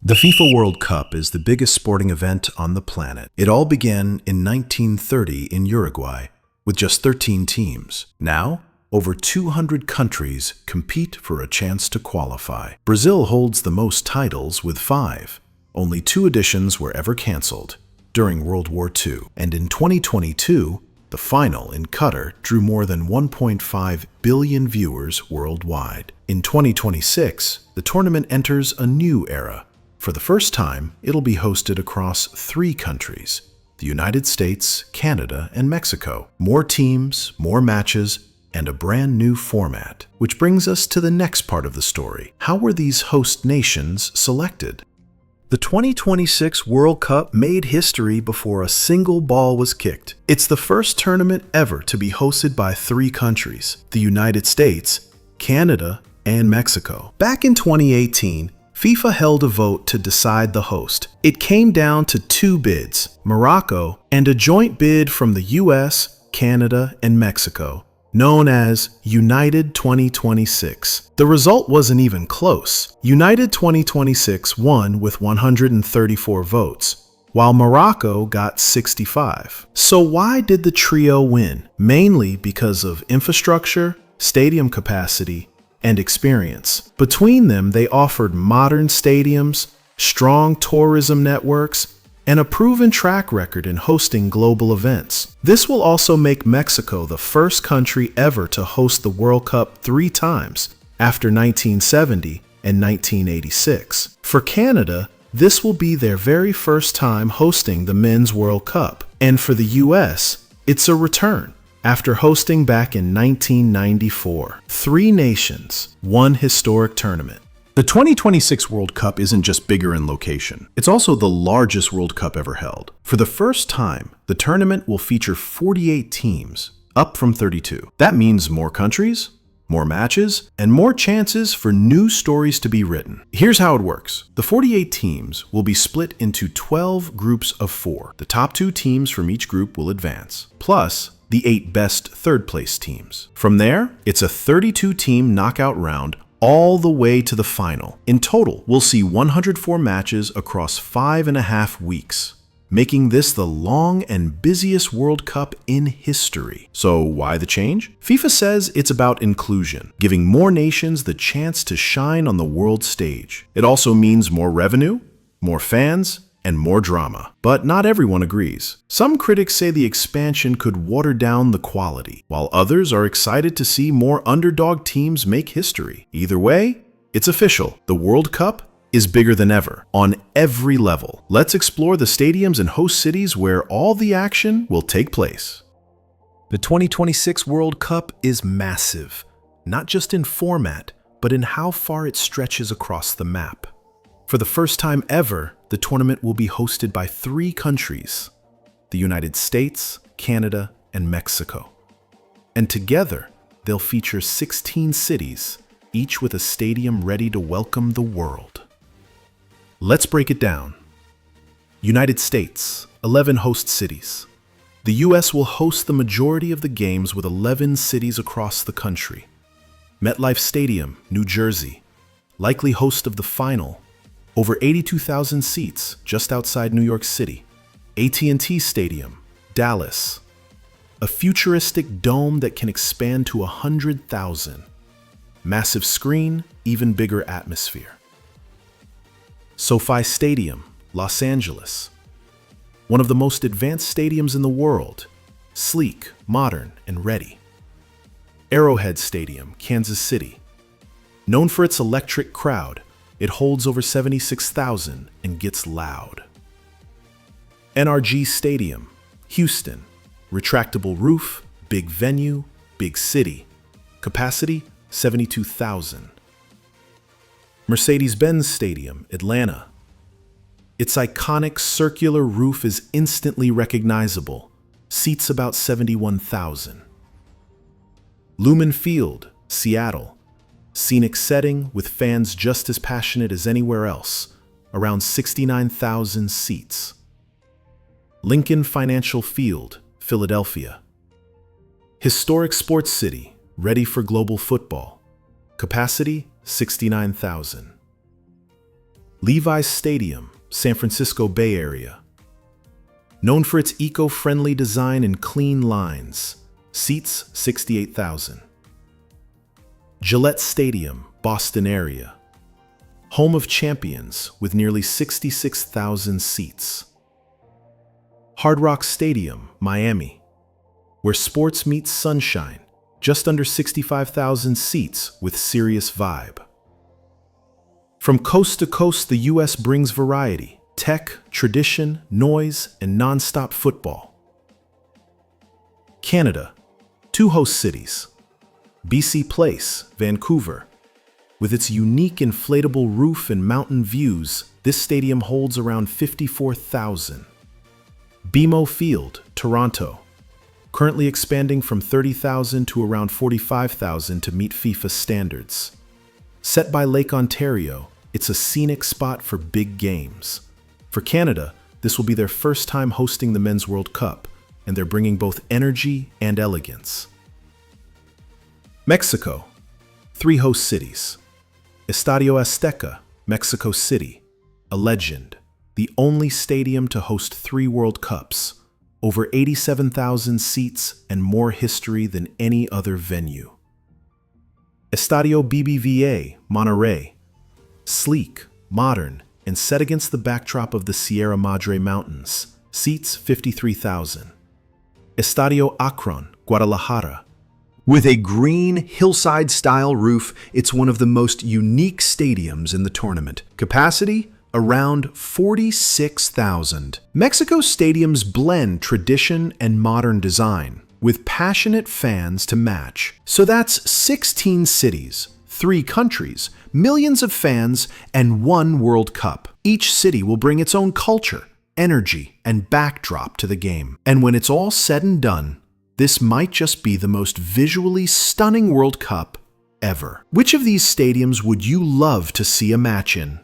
The FIFA World Cup is the biggest sporting event on the planet. It all began in 1930 in Uruguay with just 13 teams. Now, over 200 countries compete for a chance to qualify. Brazil holds the most titles with 5. Only 2 editions were ever canceled during World War II. And in 2022, the final in Qatar drew more than 1.5 billion viewers worldwide. In 2026, the tournament enters a new era. For the first time, it'll be hosted across 3 countries: the United States, Canada, and Mexico. More teams, more matches, and a brand new format. Which brings us to the next part of the story. How were these host nations selected? The 2026 World Cup made history before a single ball was kicked. It's the first tournament ever to be hosted by 3 countries: the United States, Canada, and Mexico. Back in 2018, FIFA held a vote to decide the host. It came down to 2 bids, Morocco and a joint bid from the US, Canada, and Mexico, known as United 2026. The result wasn't even close. United 2026 won with 134 votes, while Morocco got 65. So why did the trio win? Mainly because of infrastructure, stadium capacity, and experience. Between them, they offered modern stadiums, strong tourism networks, and a proven track record in hosting global events. This will also make Mexico the first country ever to host the World Cup 3 times, after 1970 and 1986. For Canada, this will be their very first time hosting the Men's World Cup. And for the US, it's a return. After hosting back in 1994, 3 nations, 1 historic tournament. The 2026 World Cup isn't just bigger in location. It's also the largest World Cup ever held. For the first time, the tournament will feature 48 teams, up from 32. That means more countries, more matches, and more chances for new stories to be written. Here's how it works. The 48 teams will be split into 12 groups of 4. The top 2 teams from each group will advance, plus the 8 best third-place teams. From there, it's a 32-team knockout round all the way to the final. In total, we'll see 104 matches across 5.5 weeks, making this the long and busiest World Cup in history. So why the change? FIFA says it's about inclusion, giving more nations the chance to shine on the world stage. It also means more revenue, more fans, and more drama. But not everyone agrees. Some critics say the expansion could water down the quality, while others are excited to see more underdog teams make history. Either way, it's official. The World Cup is bigger than ever, on every level. Let's explore the stadiums and host cities where all the action will take place. The 2026 World Cup is massive, not just in format, but in how far it stretches across the map. For the first time ever, the tournament will be hosted by 3 countries: the United States, Canada, and Mexico. And together, they'll feature 16 cities, each with a stadium ready to welcome the world. Let's break it down. United States, 11 host cities. The US will host the majority of the games with 11 cities across the country. MetLife Stadium, New Jersey, likely host of the final. Over 82,000 seats just outside New York City. AT&T Stadium, Dallas. A futuristic dome that can expand to 100,000. Massive screen, even bigger atmosphere. SoFi Stadium, Los Angeles. One of the most advanced stadiums in the world. Sleek, modern, and ready. Arrowhead Stadium, Kansas City. Known for its electric crowd, it holds over 76,000 and gets loud. NRG Stadium, Houston. Retractable roof, big venue, big city. Capacity, 72,000. Mercedes-Benz Stadium, Atlanta. Its iconic circular roof is instantly recognizable. Seats about 71,000. Lumen Field, Seattle. Scenic setting with fans just as passionate as anywhere else, around 69,000 seats. Lincoln Financial Field, Philadelphia. Historic sports city, ready for global football. Capacity, 69,000. Levi's Stadium, San Francisco Bay Area. Known for its eco-friendly design and clean lines, seats 68,000. Gillette Stadium, Boston area. Home of champions with nearly 66,000 seats. Hard Rock Stadium, Miami, where sports meets sunshine, just under 65,000 seats with serious vibe. From coast to coast, the U.S. brings variety, tech, tradition, noise, and non-stop football. Canada, 2 host cities. BC Place, Vancouver. With its unique inflatable roof and mountain views, this stadium holds around 54,000. BMO Field, Toronto. Currently expanding from 30,000 to around 45,000 to meet FIFA standards. Set by Lake Ontario, it's a scenic spot for big games. For Canada, this will be their first time hosting the Men's World Cup, and they're bringing both energy and elegance. Mexico, 3 host cities. Estadio Azteca, Mexico City, a legend, the only stadium to host 3 World Cups, over 87,000 seats and more history than any other venue. Estadio BBVA, Monterrey, sleek, modern, and set against the backdrop of the Sierra Madre Mountains, seats 53,000. Estadio Akron, Guadalajara. With a green, hillside-style roof, it's one of the most unique stadiums in the tournament. Capacity? Around 46,000. Mexico stadiums blend tradition and modern design, with passionate fans to match. So that's 16 cities, 3 countries, millions of fans, and 1 World Cup. Each city will bring its own culture, energy, and backdrop to the game. And when it's all said and done, this might just be the most visually stunning World Cup ever. Which of these stadiums would you love to see a match in?